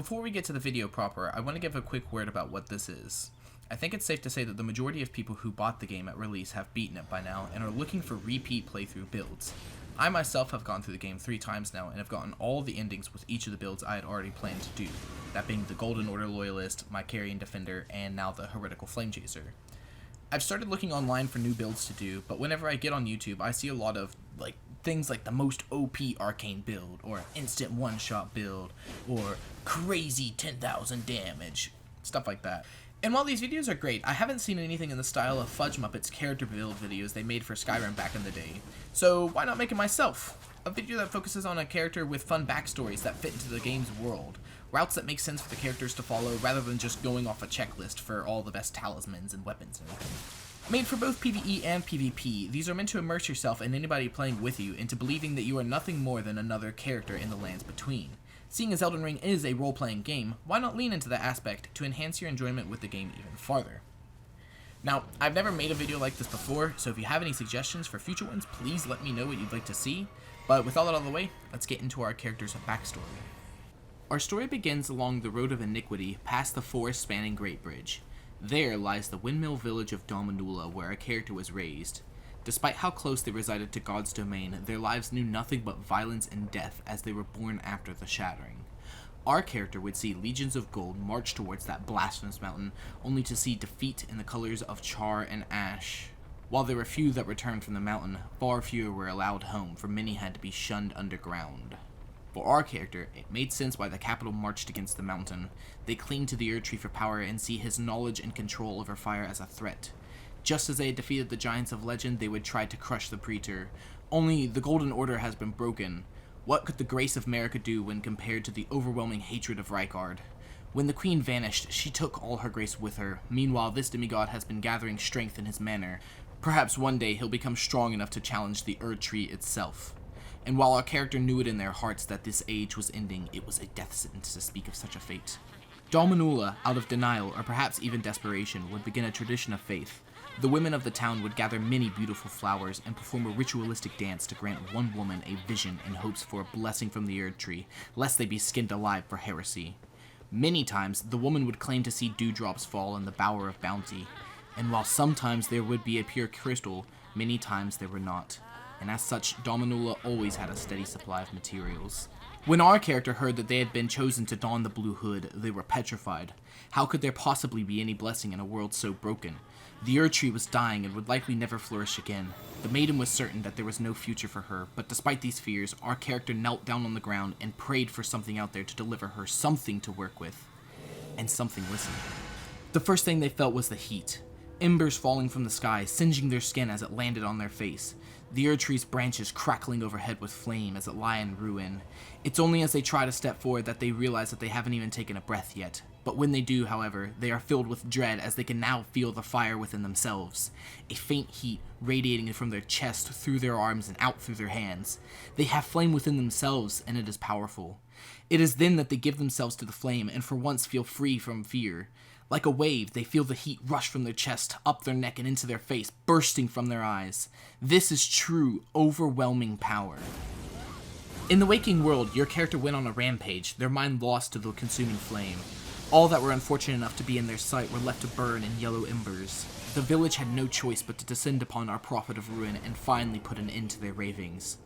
Before we get to the video proper, I want to give a quick word about what this is. I think it's safe to say that the majority of people who bought the game at release have beaten it by now and are looking for repeat playthrough builds. I myself have gone through the game 3 times now and have gotten all the endings with each of the builds I had already planned to do, that being the Golden Order Loyalist, my Carrion Defender, and now the Heretical Flamechaser. I've started looking online for new builds to do, but whenever I get on YouTube, I see a lot of things like the most OP arcane build, or instant one-shot build, or crazy 10,000 damage, stuff like that. And while these videos are great, I haven't seen anything in the style of Fudge Muppet's character build videos they made for Skyrim back in the day. So why not make it myself? A video that focuses on a character with fun backstories that fit into the game's world. Routes that make sense for the characters to follow rather than just going off a checklist for all the best talismans and weapons and everything. Made for both PvE and PvP, these are meant to immerse yourself and anybody playing with you into believing that you are nothing more than another character in the lands between. Seeing as Elden Ring is a role-playing game, why not lean into that aspect to enhance your enjoyment with the game even farther? Now, I've never made a video like this before, so if you have any suggestions for future ones, please let me know what you'd like to see. But with all that out of the way, let's get into our character's backstory. Our story begins along the Road of Iniquity, past the forest-spanning Great Bridge. There lies the windmill village of Dominula, where our character was raised. Despite how close they resided to God's domain, their lives knew nothing but violence and death as they were born after the Shattering. Our character would see legions of gold march towards that blasphemous mountain, only to see defeat in the colors of char and ash. While there were few that returned from the mountain, far fewer were allowed home, for many had to be shunned underground. For our character, it made sense why the capital marched against the mountain. They cling to the Erdtree for power and see his knowledge and control over fire as a threat. Just as they had defeated the giants of legend, they would try to crush the Praetor. Only the Golden Order has been broken. What could the grace of Marika do when compared to the overwhelming hatred of Rykard? When the queen vanished, she took all her grace with her. Meanwhile, this demigod has been gathering strength in his manor. Perhaps one day he'll become strong enough to challenge the Erdtree itself. And while our character knew it in their hearts that this age was ending, it was a death sentence to speak of such a fate. Dominula, out of denial or perhaps even desperation, would begin a tradition of faith. The women of the town would gather many beautiful flowers and perform a ritualistic dance to grant one woman a vision in hopes for a blessing from the Erdtree, lest they be skinned alive for heresy. Many times, the woman would claim to see dewdrops fall in the bower of bounty, and while sometimes there would be a pure crystal, many times there were not. And as such, Dominula always had a steady supply of materials. When our character heard that they had been chosen to don the blue hood, they were petrified. How could there possibly be any blessing in a world so broken? The Erdtree was dying and would likely never flourish again. The maiden was certain that there was no future for her, but despite these fears, our character knelt down on the ground and prayed for something out there to deliver her something to work with. And something listened. The first thing they felt was the heat. Embers falling from the sky, singeing their skin as it landed on their face. The Erdtree's branches crackling overhead with flame as it lie in ruin. It's only as they try to step forward that they realize that they haven't even taken a breath yet. But when they do, however, they are filled with dread as they can now feel the fire within themselves. A faint heat radiating from their chest through their arms and out through their hands. They have flame within themselves, and it is powerful. It is then that they give themselves to the flame and for once feel free from fear. Like a wave, they feel the heat rush from their chest, up their neck and into their face, bursting from their eyes. This is true, overwhelming power. In the waking world, your character went on a rampage, their mind lost to the consuming flame. All that were unfortunate enough to be in their sight were left to burn in yellow embers. The village had no choice but to descend upon our prophet of ruin and finally put an end to their ravings.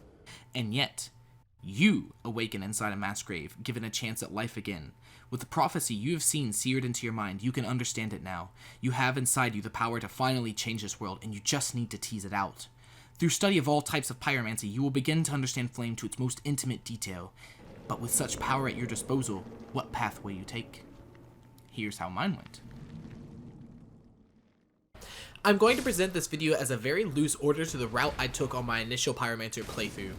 And yet, you awaken inside a mass grave, given a chance at life again. With the prophecy you have seen seared into your mind, you can understand it now. You have inside you the power to finally change this world, and you just need to tease it out. Through study of all types of pyromancy, you will begin to understand flame to its most intimate detail. But with such power at your disposal, what path will you take? Here's how mine went. I'm going to present this video as a very loose order to the route I took on my initial Pyromancer playthrough.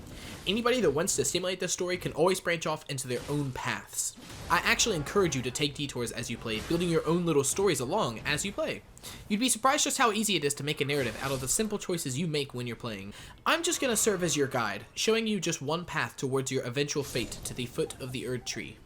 Anybody that wants to simulate this story can always branch off into their own paths. I actually encourage you to take detours as you play, building your own little stories along as you play. You'd be surprised just how easy it is to make a narrative out of the simple choices you make when you're playing. I'm just going to serve as your guide, showing you just one path towards your eventual fate to the foot of the Erdtree.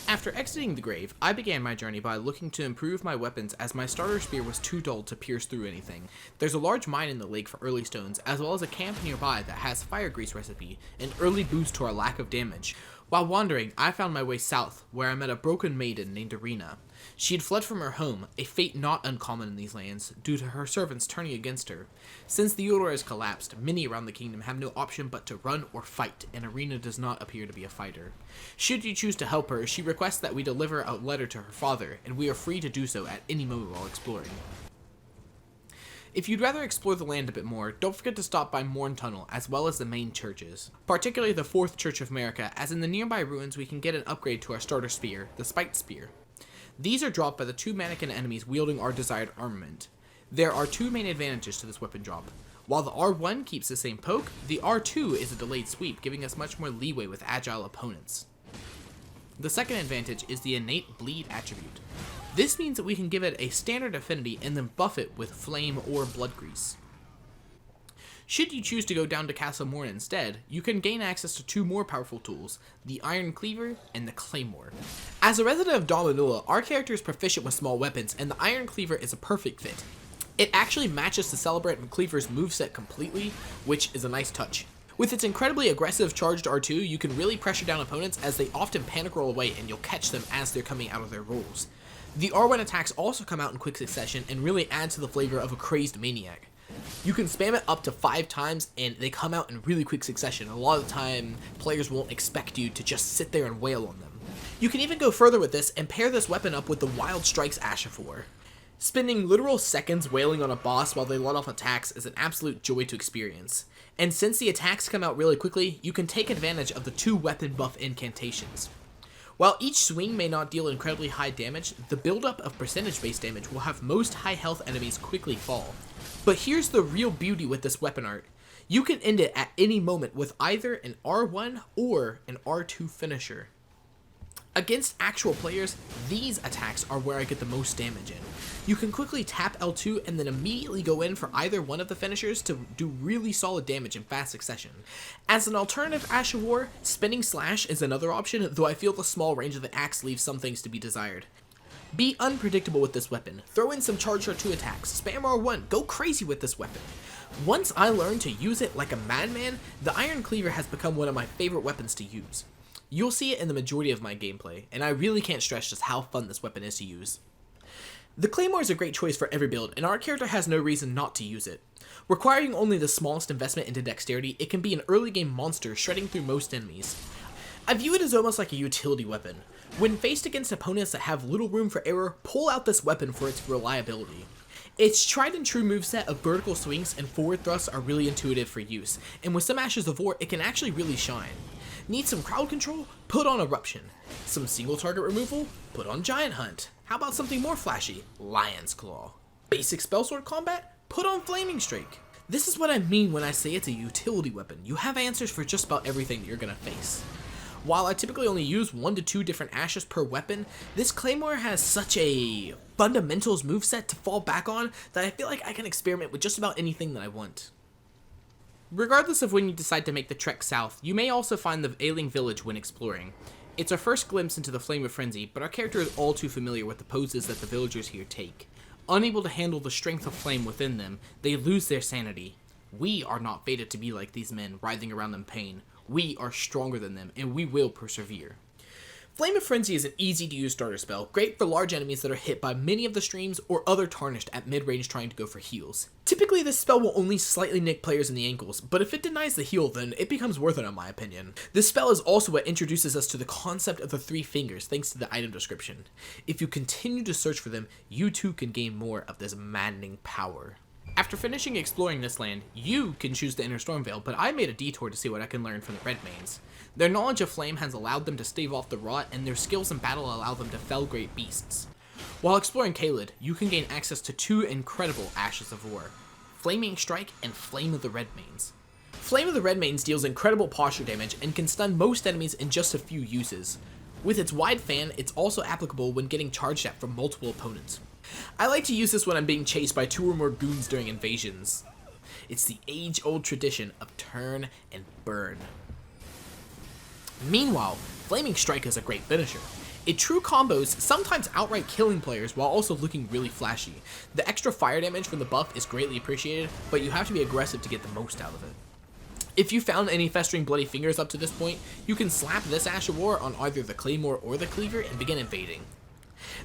After exiting the grave, I began my journey by looking to improve my weapons as my starter spear was too dull to pierce through anything. There's a large mine in the lake for early stones, as well as a camp nearby that has fire grease recipe, an early boost to our lack of damage. While wandering, I found my way south, where I met a broken maiden named Irina. She had fled from her home, a fate not uncommon in these lands, due to her servants turning against her. Since the Eldor has collapsed, many around the kingdom have no option but to run or fight, and Irina does not appear to be a fighter. Should you choose to help her, she requests that we deliver a letter to her father, and we are free to do so at any moment while exploring. If you'd rather explore the land a bit more, don't forget to stop by Morn Tunnel, as well as the main churches. Particularly the 4th Church of America, as in the nearby ruins we can get an upgrade to our starter spear, the Spiked Spear. These are dropped by the 2 mannequin enemies wielding our desired armament. There are 2 main advantages to this weapon drop. While the R1 keeps the same poke, the R2 is a delayed sweep, giving us much more leeway with agile opponents. The second advantage is the innate bleed attribute. This means that we can give it a standard affinity and then buff it with flame or blood grease. Should you choose to go down to Castle Morn instead, you can gain access to 2 more powerful tools, the Iron Cleaver and the Claymore. As a resident of Dominula, our character is proficient with small weapons, and the Iron Cleaver is a perfect fit. It actually matches the Celebrant Cleaver's moveset completely, which is a nice touch. With its incredibly aggressive charged R2, you can really pressure down opponents as they often panic roll away and you'll catch them as they're coming out of their rolls. The R1 attacks also come out in quick succession and really add to the flavor of a crazed maniac. You can spam it up to 5 times and they come out in really quick succession. A lot of the time, players won't expect you to just sit there and wail on them. You can even go further with this and pair this weapon up with the Wild Strikes Ashifor. Spending literal seconds wailing on a boss while they let off attacks is an absolute joy to experience. And since the attacks come out really quickly, you can take advantage of the 2 weapon buff incantations. While each swing may not deal incredibly high damage, the buildup of percentage-based damage will have most high health enemies quickly fall. But here's the real beauty with this weapon art. You can end it at any moment with either an R1 or an R2 finisher. Against actual players, these attacks are where I get the most damage in. You can quickly tap L2 and then immediately go in for either one of the finishers to do really solid damage in fast succession. As an alternative Ash of War, spinning Slash is another option, though I feel the small range of the axe leaves some things to be desired. Be unpredictable with this weapon. Throw in some charge R2 attacks, spam R1, go crazy with this weapon. Once I learned to use it like a madman, the Iron Cleaver has become one of my favorite weapons to use. You'll see it in the majority of my gameplay, and I really can't stress just how fun this weapon is to use. The Claymore is a great choice for every build, and our character has no reason not to use it. Requiring only the smallest investment into dexterity, it can be an early game monster shredding through most enemies. I view it as almost like a utility weapon. When faced against opponents that have little room for error, pull out this weapon for its reliability. Its tried and true moveset of vertical swings and forward thrusts are really intuitive for use, and with some Ashes of War, it can actually really shine. Need some crowd control? Put on Eruption. Some single target removal? Put on Giant Hunt. How about something more flashy? Lion's Claw. Basic spellsword combat? Put on Flaming Strike. This is what I mean when I say it's a utility weapon. You have answers for just about everything that you're gonna face. While I typically only use 1 to 2 different ashes per weapon, this Claymore has such a fundamentals moveset to fall back on that I feel like I can experiment with just about anything that I want. Regardless of when you decide to make the trek south, you may also find the Ailing Village when exploring. It's our first glimpse into the Flame of Frenzy, but our character is all too familiar with the poses that the villagers here take. Unable to handle the strength of flame within them, they lose their sanity. We are not fated to be like these men, writhing around in pain. We are stronger than them, and we will persevere. Flame of Frenzy is an easy to use starter spell, great for large enemies that are hit by many of the streams or other tarnished at mid-range trying to go for heals. Typically this spell will only slightly nick players in the ankles, but if it denies the heal then it becomes worth it in my opinion. This spell is also what introduces us to the concept of the 3 fingers thanks to the item description. If you continue to search for them, you too can gain more of this maddening power. After finishing exploring this land, you can choose the Inner Stormveil, but I made a detour to see what I can learn from the Redmanes. Their knowledge of flame has allowed them to stave off the rot, and their skills in battle allow them to fell great beasts. While exploring Caelid, you can gain access to 2 incredible Ashes of War, Flaming Strike and Flame of the Redmanes. Flame of the Redmanes deals incredible posture damage and can stun most enemies in just a few uses. With its wide fan, it's also applicable when getting charged at from multiple opponents. I like to use this when I'm being chased by 2 or more goons during invasions. It's the age-old tradition of turn and burn. Meanwhile, Flaming Strike is a great finisher. It true combos, sometimes outright killing players while also looking really flashy. The extra fire damage from the buff is greatly appreciated, but you have to be aggressive to get the most out of it. If you found any festering bloody fingers up to this point, you can slap this Ash of War on either the Claymore or the Cleaver and begin invading.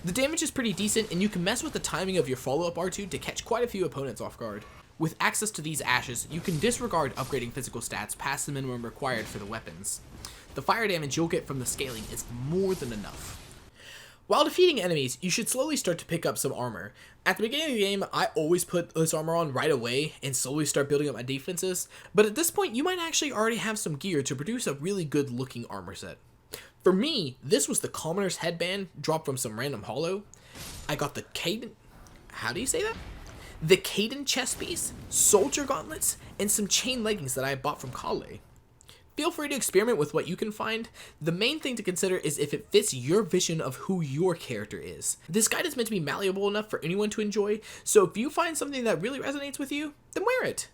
The damage is pretty decent, and you can mess with the timing of your follow-up R2 to catch quite a few opponents off guard. With access to these ashes, you can disregard upgrading physical stats past the minimum required for the weapons. The fire damage you'll get from the scaling is more than enough. While defeating enemies, you should slowly start to pick up some armor. At the beginning of the game, I always put this armor on right away and slowly start building up my defenses, but at this point you might actually already have some gear to produce a really good looking armor set. For me, this was the Commoner's Headband dropped from some random holo. I got the Caden... how do you say that? The Caden chest piece, soldier gauntlets, and some chain leggings that I bought from Kale. Feel free to experiment with what you can find. The main thing to consider is if it fits your vision of who your character is. This guide is meant to be malleable enough for anyone to enjoy, so if you find something that really resonates with you, then wear it.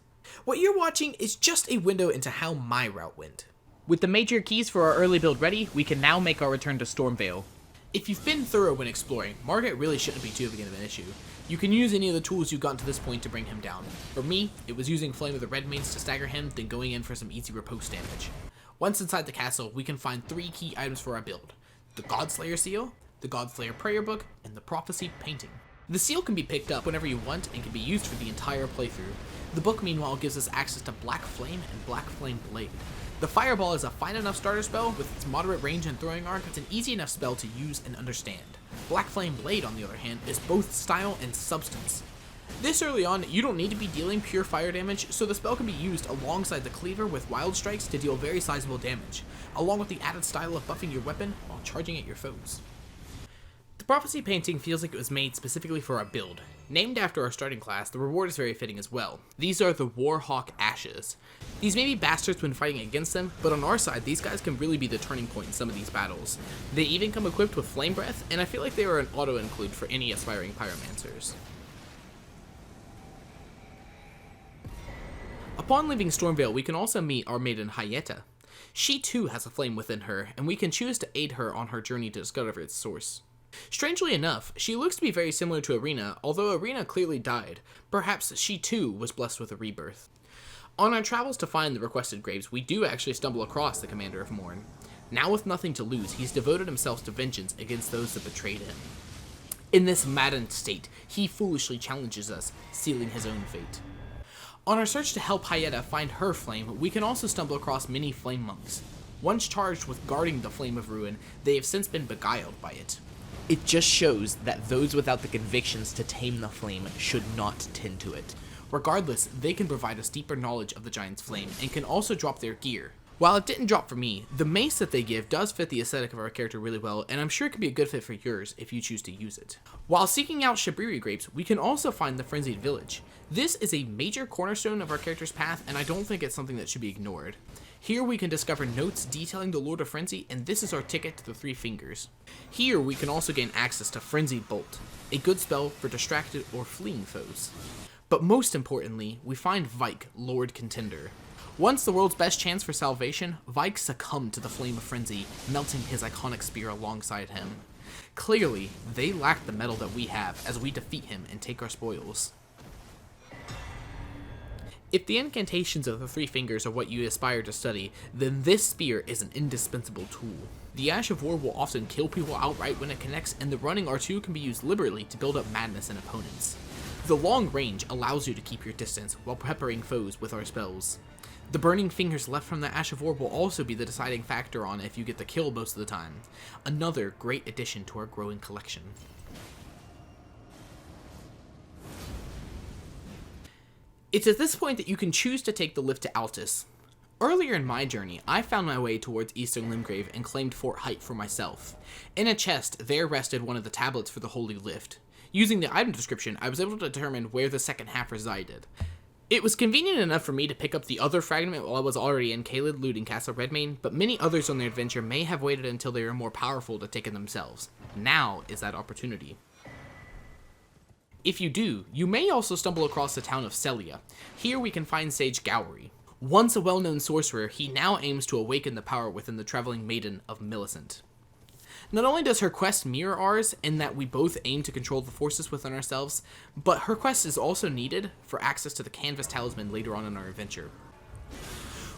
What you're watching is just a window into how my route went. With the major keys for our early build ready, we can now make our return to Stormvale. If you've been thorough when exploring, Margit really shouldn't be too big of an issue. You can use any of the tools you've gotten to this point to bring him down. For me, it was using Flame of the Red Mains to stagger him, then going in for some easy riposte damage. Once inside the castle, we can find 3 key items for our build: the Godslayer Seal, the Godslayer Prayer Book, and the Prophecy Painting. The seal can be picked up whenever you want and can be used for the entire playthrough. The book, meanwhile, gives us access to Black Flame and Black Flame Blade. The Fireball is a fine enough starter spell. With its moderate range and throwing arc, it's an easy enough spell to use and understand. Black Flame Blade, on the other hand, is both style and substance. This early on, you don't need to be dealing pure fire damage, so the spell can be used alongside the Cleaver with Wild Strikes to deal very sizable damage, along with the added style of buffing your weapon while charging at your foes. The Prophecy Painting feels like it was made specifically for our build. Named after our starting class, the reward is very fitting as well. These are the Warhawk Ashes. These may be bastards when fighting against them, but on our side, these guys can really be the turning point in some of these battles. They even come equipped with Flame Breath, and I feel like they are an auto-include for any aspiring pyromancers. Upon leaving Stormvale, we can also meet our maiden Hyetta. She too has a flame within her, and we can choose to aid her on her journey to discover its source. Strangely enough, she looks to be very similar to Arena, although Arena clearly died. Perhaps she too was blessed with a rebirth. On our travels to find the requested graves, we do actually stumble across the Commander of Morn. Now with nothing to lose, he's devoted himself to vengeance against those that betrayed him. In this maddened state, he foolishly challenges us, sealing his own fate. On our search to help Hyetta find her flame, we can also stumble across many flame monks. Once charged with guarding the Flame of Ruin, they have since been beguiled by it. It just shows that those without the convictions to tame the flame should not tend to it. Regardless, they can provide us deeper knowledge of the Giant's flame, and can also drop their gear. While it didn't drop for me, the mace that they give does fit the aesthetic of our character really well, and I'm sure it could be a good fit for yours if you choose to use it. While seeking out Shabriri grapes, we can also find the Frenzied Village. This is a major cornerstone of our character's path, and I don't think it's something that should be ignored. Here we can discover notes detailing the Lord of Frenzy, and this is our ticket to the 3 Fingers. Here we can also gain access to Frenzied Bolt, a good spell for distracted or fleeing foes. But most importantly, we find Vyke, Lord Contender. Once the world's best chance for salvation, Vyke succumbed to the Flame of Frenzy, melting his iconic spear alongside him. Clearly, they lack the metal that we have as we defeat him and take our spoils. If the incantations of the 3 Fingers are what you aspire to study, then this spear is an indispensable tool. The Ash of War will often kill people outright when it connects, and the running R2 can be used liberally to build up madness in opponents. The long range allows you to keep your distance while peppering foes with our spells. The burning fingers left from the Ash of War will also be the deciding factor on if you get the kill most of the time. Another great addition to our growing collection. It's at this point that you can choose to take the lift to Altus. Earlier in my journey, I found my way towards Eastern Limgrave and claimed Fort Height for myself. In a chest, there rested one of the tablets for the Holy Lift. Using the item description, I was able to determine where the second half resided. It was convenient enough for me to pick up the other fragment while I was already in Caelid looting Castle Redmane, but many others on their adventure may have waited until they were more powerful to take it themselves. Now is that opportunity. If you do, you may also stumble across the town of Celia. Here we can find Sage Gowry. Once a well-known sorcerer, he now aims to awaken the power within the traveling maiden of Millicent. Not only does her quest mirror ours in that we both aim to control the forces within ourselves, but her quest is also needed for access to the Canvas Talisman later on in our adventure.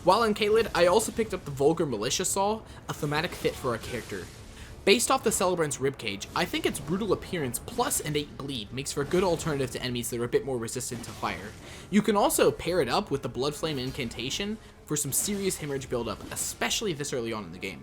While in Caelid, I also picked up the Vulgar Militia Saw, a thematic fit for our character. Based off the Celebrant's ribcage, I think its brutal appearance plus innate bleed makes for a good alternative to enemies that are a bit more resistant to fire. You can also pair it up with the Blood Flame incantation for some serious hemorrhage buildup, especially this early on in the game.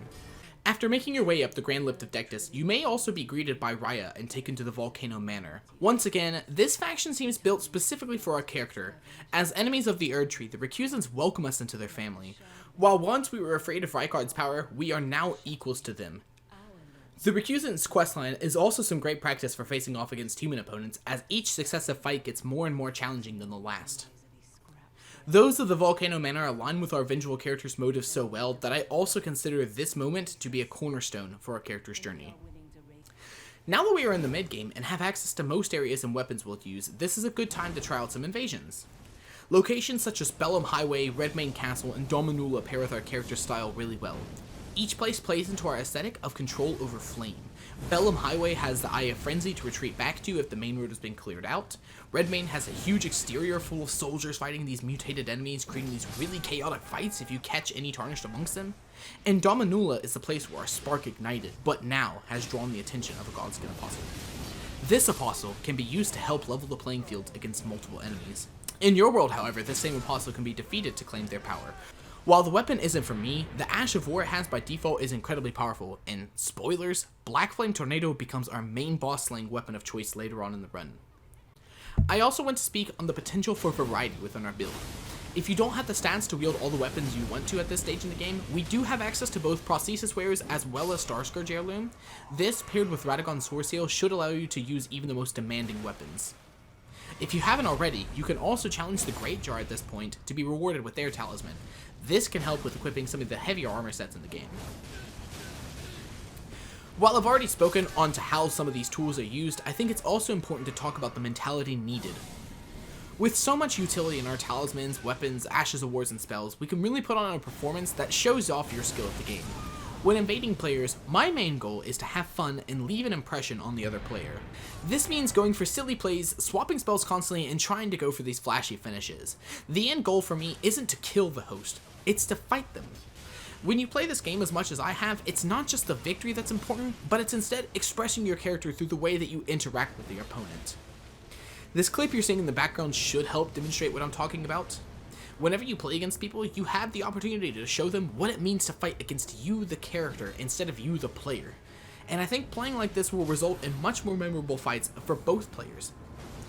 After making your way up the Grand Lift of Dectus, you may also be greeted by Raya and taken to the Volcano Manor. Once again, this faction seems built specifically for our character. As enemies of the Erdtree, the Recusants welcome us into their family. While once we were afraid of Rykard's power, we are now equals to them. The Recusant's questline is also some great practice for facing off against human opponents, as each successive fight gets more and more challenging than the last. Those of the Volcano Manor align with our vengeful character's motives so well that I also consider this moment to be a cornerstone for our character's journey. Now that we are in the mid-game and have access to most areas and weapons we'll use, this is a good time to try out some invasions. Locations such as Bellum Highway, Redmane Castle, and Dominula pair with our character's style really well. Each place plays into our aesthetic of control over flame. Bellum Highway has the Eye of Frenzy to retreat back to if the main road has been cleared out. Redmane has a huge exterior full of soldiers fighting these mutated enemies, creating these really chaotic fights if you catch any tarnished amongst them. And Dominula is the place where our spark ignited, but now has drawn the attention of a Godskin Apostle. This Apostle can be used to help level the playing field against multiple enemies. In your world, however, this same Apostle can be defeated to claim their power. While the weapon isn't for me, the Ash of War it has by default is incredibly powerful, and spoilers, Black Flame Tornado becomes our main boss slaying weapon of choice later on in the run. I also want to speak on the potential for variety within our build. If you don't have the stats to wield all the weapons you want to at this stage in the game, we do have access to both Prosthesis Wares as well as Star Scourge Heirloom. This, paired with Radagon's Sword Seal, should allow you to use even the most demanding weapons. If you haven't already, you can also challenge the Great Jar at this point to be rewarded with their talisman. This can help with equipping some of the heavier armor sets in the game. While I've already spoken on to how some of these tools are used, I think it's also important to talk about the mentality needed. With so much utility in our talismans, weapons, ashes of wars, and spells, we can really put on a performance that shows off your skill at the game. When invading players, my main goal is to have fun and leave an impression on the other player. This means going for silly plays, swapping spells constantly, and trying to go for these flashy finishes. The end goal for me isn't to kill the host, it's to fight them. When you play this game as much as I have, it's not just the victory that's important, but it's instead expressing your character through the way that you interact with your opponent. This clip you're seeing in the background should help demonstrate what I'm talking about. Whenever you play against people, you have the opportunity to show them what it means to fight against you, the character, instead of you, the player. And I think playing like this will result in much more memorable fights for both players.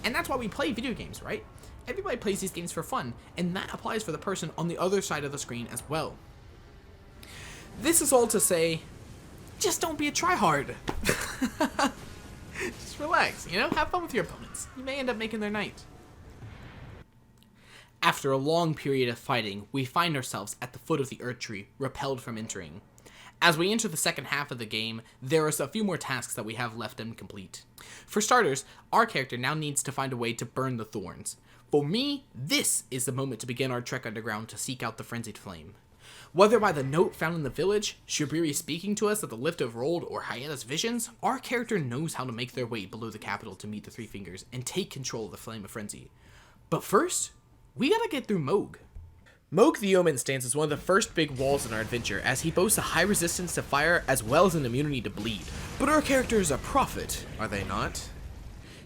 And that's why we play video games, right? Everybody plays these games for fun, and that applies for the person on the other side of the screen as well. This is all to say, just don't be a tryhard. Just relax, have fun with your opponents. You may end up making their night. After a long period of fighting, we find ourselves at the foot of the Erdtree, repelled from entering. As we enter the second half of the game, there are a few more tasks that we have left incomplete. For starters, our character now needs to find a way to burn the thorns. For me, this is the moment to begin our trek underground to seek out the frenzied flame. Whether by the note found in the village, Shibiri speaking to us at the Lift of Rold, or Hyena's visions, our character knows how to make their way below the capital to meet the Three Fingers and take control of the Flame of Frenzy. But first, we gotta get through Mohg. Mohg the Omen stands as one of the first big walls in our adventure, as he boasts a high resistance to fire as well as an immunity to bleed. But our character is a prophet, are they not?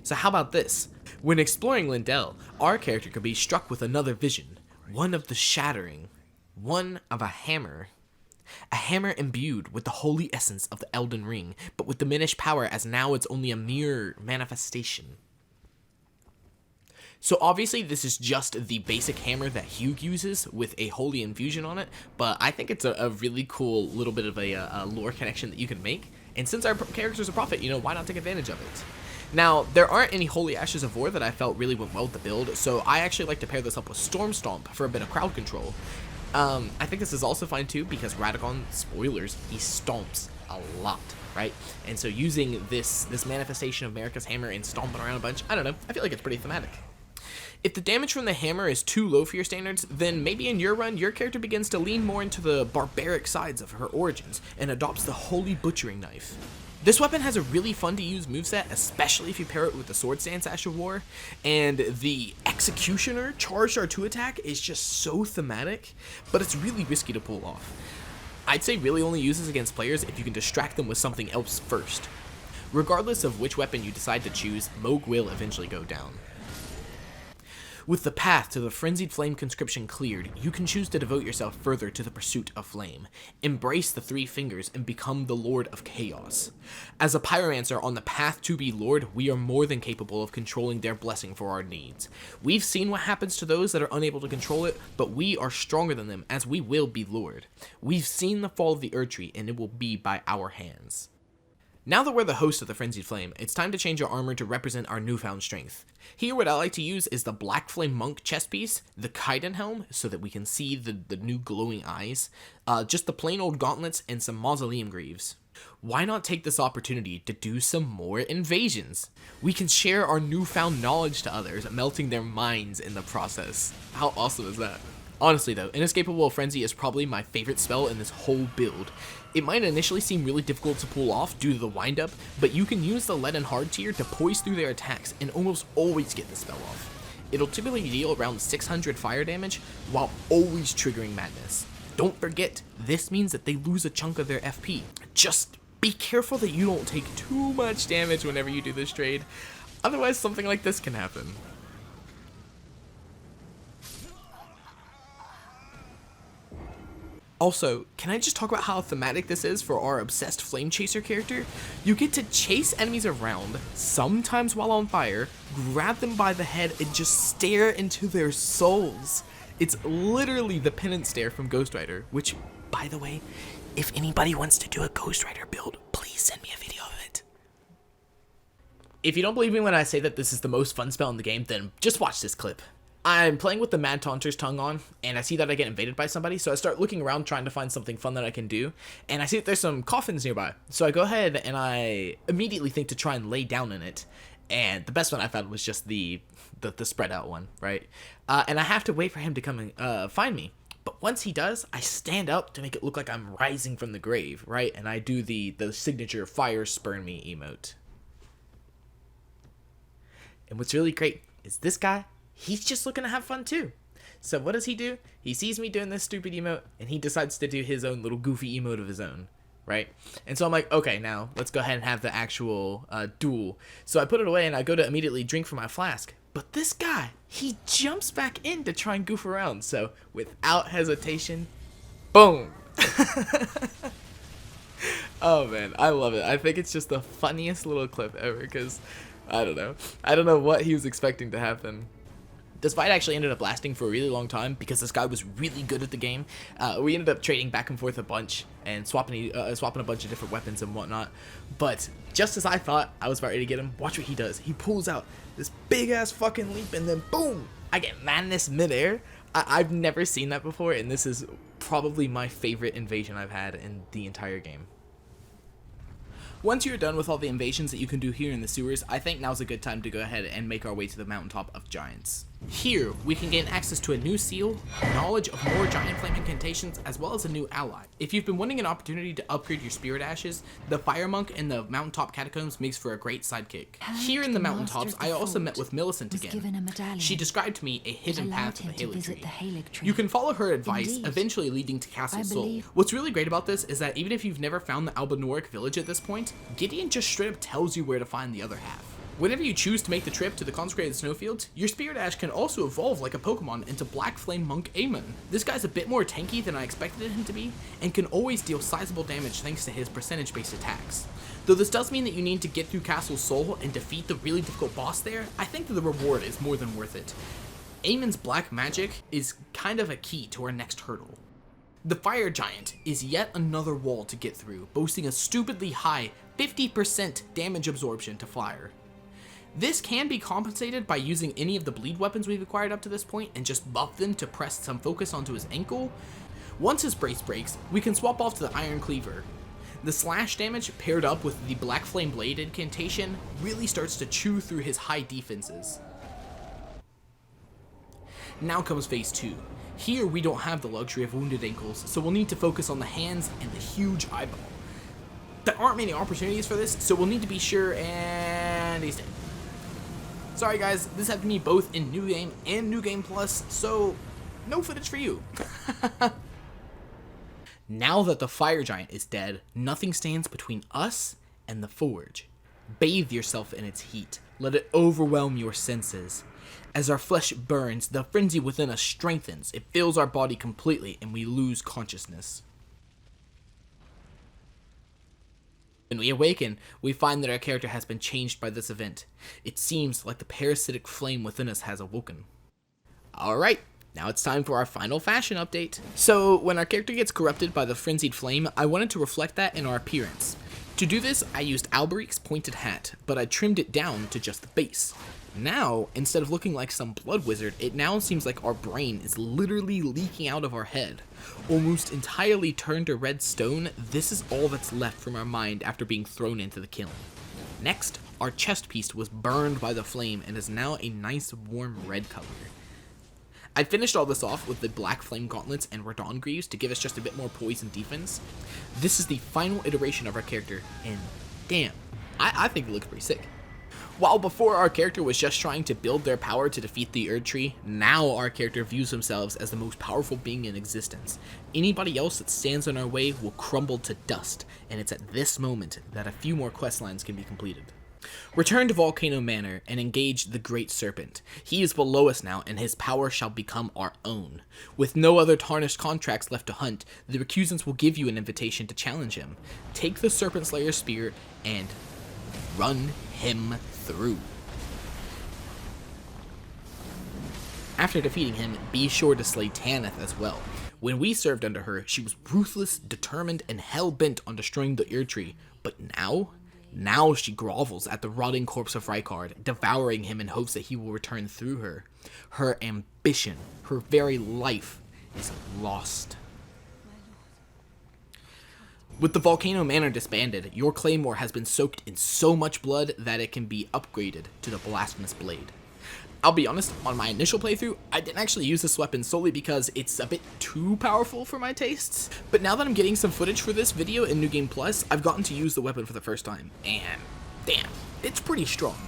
So how about this? When exploring Lindell, our character could be struck with another vision, one of the shattering, one of a hammer imbued with the holy essence of the Elden Ring, but with diminished power as now it's only a mere manifestation. So obviously this is just the basic hammer that Hugh uses with a holy infusion on it, but I think it's a really cool little bit of a lore connection that you can make, and since our character's a prophet, why not take advantage of it? Now, there aren't any Holy Ashes of War that I felt really went well with the build, so I actually like to pair this up with Storm Stomp for a bit of crowd control. I think this is also fine too, because Radagon, spoilers, he stomps a lot, right? And so using this manifestation of Marika's hammer and stomping around a bunch, I don't know, I feel like it's pretty thematic. If the damage from the hammer is too low for your standards, then maybe in your run, your character begins to lean more into the barbaric sides of her origins and adopts the Holy Butchering Knife. This weapon has a really fun to use moveset, especially if you pair it with the Sword Stance Ash of War, and the Executioner charged R2 attack is just so thematic, but it's really risky to pull off. I'd say really only use this against players if you can distract them with something else first. Regardless of which weapon you decide to choose, Moog will eventually go down. With the path to the Frenzied Flame conscription cleared, you can choose to devote yourself further to the pursuit of flame, embrace the Three Fingers, and become the Lord of Chaos. As a Pyromancer on the path to be Lord, we are more than capable of controlling their blessing for our needs. We've seen what happens to those that are unable to control it, but we are stronger than them as we will be Lord. We've seen the fall of the Erdtree, and it will be by our hands. Now that we're the host of the Frenzied Flame, it's time to change our armor to represent our newfound strength. Here what I like to use is the Black Flame Monk chest piece, the Kaiden helm, so that we can see the new glowing eyes, just the plain old gauntlets, and some Mausoleum Greaves. Why not take this opportunity to do some more invasions? We can share our newfound knowledge to others, melting their minds in the process. How awesome is that? Honestly though, Inescapable Frenzy is probably my favorite spell in this whole build. It might initially seem really difficult to pull off due to the windup, but you can use the Lead and Hard tier to poise through their attacks and almost always get the spell off. It'll typically deal around 600 fire damage while always triggering madness. Don't forget, this means that they lose a chunk of their FP. Just be careful that you don't take too much damage whenever you do this trade, otherwise something like this can happen. Also, can I just talk about how thematic this is for our obsessed Flamechaser character? You get to chase enemies around, sometimes while on fire, grab them by the head, and just stare into their souls. It's literally the penance stare from Ghost Rider, which, by the way, if anybody wants to do a Ghost Rider build, please send me a video of it. If you don't believe me when I say that this is the most fun spell in the game, then just watch this clip. I'm playing with the Mad Taunter's tongue on, and I see that I get invaded by somebody, so I start looking around trying to find something fun that I can do, and I see that there's some coffins nearby. So I go ahead and I immediately think to try and lay down in it, and the best one I found was just the spread out one, right? And I have to wait for him to come and find me. But once he does, I stand up to make it look like I'm rising from the grave, right? And I do the signature fire spurn me emote. And what's really great is this guy, he's just looking to have fun too. So what does he do? He sees me doing this stupid emote, and he decides to do his own little goofy emote of his own, right? And so I'm like, okay, now let's go ahead and have the actual duel. So I put it away, and I go to immediately drink from my flask. But this guy, he jumps back in to try and goof around. So without hesitation, boom. Oh man, I love it. I think it's just the funniest little clip ever, because I don't know what he was expecting to happen. This fight actually ended up lasting for a really long time because this guy was really good at the game. We ended up trading back and forth a bunch and swapping a bunch of different weapons and whatnot. But just as I thought I was about ready to get him, watch what he does. He pulls out this big ass fucking leap, and then boom, I get madness midair. I've never seen that before, and this is probably my favorite invasion I've had in the entire game. Once you're done with all the invasions that you can do here in the sewers, I think now's a good time to go ahead and make our way to the mountaintop of giants. Here, we can gain access to a new seal, knowledge of more giant flame incantations, as well as a new ally. If you've been wanting an opportunity to upgrade your spirit ashes, the Fire Monk in the mountaintop catacombs makes for a great sidekick. Here in the mountaintops, I also met with Millicent again. She described to me a hidden path to the Halig Tree. You can follow her advice, eventually leading to Castle Sol. What's really great about this is that even if you've never found the Albinoric village at this point, Gideon just straight up tells you where to find the other half. Whenever you choose to make the trip to the consecrated snowfields, your Spirit Ash can also evolve like a Pokemon into Black Flame Monk Aemon. This guy's a bit more tanky than I expected him to be, and can always deal sizable damage thanks to his percentage-based attacks. Though this does mean that you need to get through Castle Sol and defeat the really difficult boss there, I think that the reward is more than worth it. Aemon's black magic is kind of a key to our next hurdle. The Fire Giant is yet another wall to get through, boasting a stupidly high 50% damage absorption to fire. This can be compensated by using any of the bleed weapons we've acquired up to this point and just buff them to press some focus onto his ankle. Once his brace breaks, we can swap off to the Iron Cleaver. The slash damage paired up with the Black Flame Blade incantation really starts to chew through his high defenses. Now comes phase 2. Here we don't have the luxury of wounded ankles, so we'll need to focus on the hands and the huge eyeball. There aren't many opportunities for this, so we'll need to be sure, and he's dead. Sorry guys, this happened to me both in New Game and New Game Plus, so no footage for you. Now that the fire giant is dead, nothing stands between us and the forge. Bathe yourself in its heat. Let it overwhelm your senses. As our flesh burns, the frenzy within us strengthens. It fills our body completely, and we lose consciousness. When we awaken, we find that our character has been changed by this event. It seems like the parasitic flame within us has awoken. Alright, now it's time for our final fashion update. So, when our character gets corrupted by the frenzied flame, I wanted to reflect that in our appearance. To do this, I used Alberic's pointed hat, but I trimmed it down to just the base. Now, instead of looking like some blood wizard, it now seems like our brain is literally leaking out of our head. Almost entirely turned to red stone, this is all that's left from our mind after being thrown into the kiln. Next, our chest piece was burned by the flame and is now a nice warm red color. I finished all this off with the black flame gauntlets and Radon Greaves to give us just a bit more poise and defense. This is the final iteration of our character, and damn, I think it looks pretty sick. While before our character was just trying to build their power to defeat the Erd Tree, now our character views themselves as the most powerful being in existence. Anybody else that stands in our way will crumble to dust, and it's at this moment that a few more quest lines can be completed. Return to Volcano Manor and engage the Great Serpent. He is below us now, and his power shall become our own. With no other tarnished contracts left to hunt, the Recusants will give you an invitation to challenge him. Take the Serpent Slayer's spear and run him through. After defeating him, be sure to slay Tanith as well. When we served under her, she was ruthless, determined, and hell-bent on destroying the Erd Tree, but now she grovels at the rotting corpse of Rykard, devouring him in hopes that he will return through her. Her ambition, her very life, is lost. With the Volcano Manor disbanded, your claymore has been soaked in so much blood that it can be upgraded to the Blasphemous Blade. I'll be honest, on my initial playthrough, I didn't actually use this weapon solely because it's a bit too powerful for my tastes. But now that I'm getting some footage for this video in New Game Plus, I've gotten to use the weapon for the first time, and damn, it's pretty strong.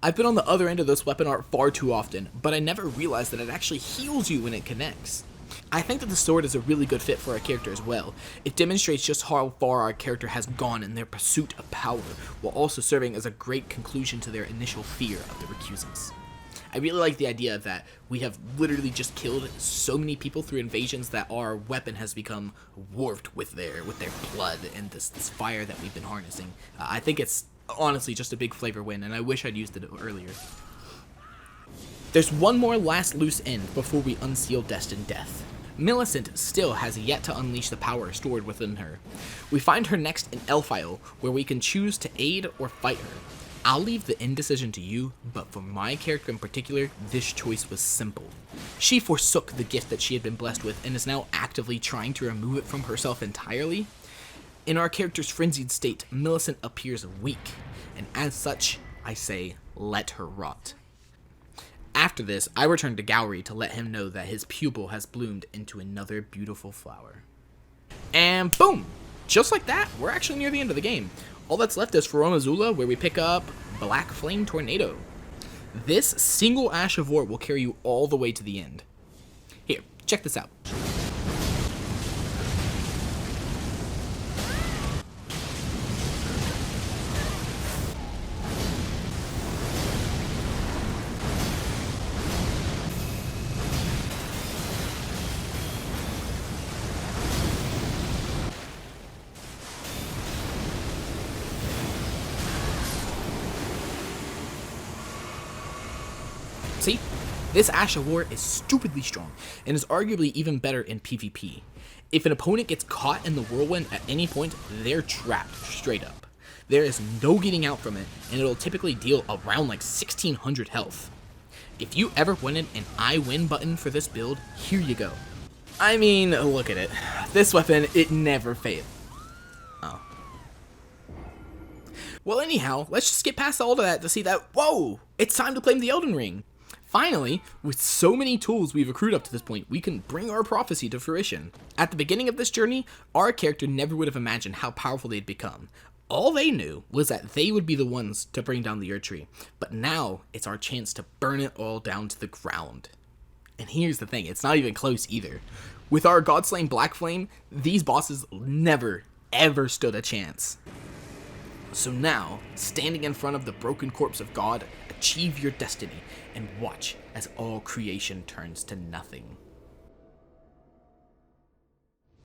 I've been on the other end of this weapon art far too often, but I never realized that it actually heals you when it connects. I think that the sword is a really good fit for our character as well. It demonstrates just how far our character has gone in their pursuit of power, while also serving as a great conclusion to their initial fear of the Recusants. I really like the idea that we have literally just killed so many people through invasions that our weapon has become warped with their blood and this fire that we've been harnessing. I think it's honestly just a big flavor win, and I wish I'd used it earlier. There's one more last loose end before we unseal Destined Death. Millicent still has yet to unleash the power stored within her. We find her next in Elfile, where we can choose to aid or fight her. I'll leave the indecision to you, but for my character in particular, this choice was simple. She forsook the gift that she had been blessed with and is now actively trying to remove it from herself entirely. In our character's frenzied state, Millicent appears weak, and as such, I say, let her rot. After this, I return to Gowry to let him know that his pupil has bloomed into another beautiful flower. And boom! Just like that, we're actually near the end of the game. All that's left is Feroma Zula, where we pick up Black Flame Tornado. This single Ash of War will carry you all the way to the end. Here, check this out. See? This Ash of War is stupidly strong, and is arguably even better in PvP. If an opponent gets caught in the whirlwind at any point, they're trapped straight up. There is no getting out from it, and it'll typically deal around like 1600 health. If you ever wanted an I win button for this build, here you go. I mean, look at it. This weapon, it never fails. Oh. Well anyhow, let's just get past all of that to see that, whoa! It's time to claim the Elden Ring! Finally, with so many tools we've accrued up to this point, we can bring our prophecy to fruition. At the beginning of this journey, our character never would have imagined how powerful they'd become. All they knew was that they would be the ones to bring down the Erd Tree, but now it's our chance to burn it all down to the ground. And here's the thing, it's not even close either. With our God-slain Black Flame, these bosses never, ever stood a chance. So now, standing in front of the broken corpse of God, achieve your destiny and watch as all creation turns to nothing.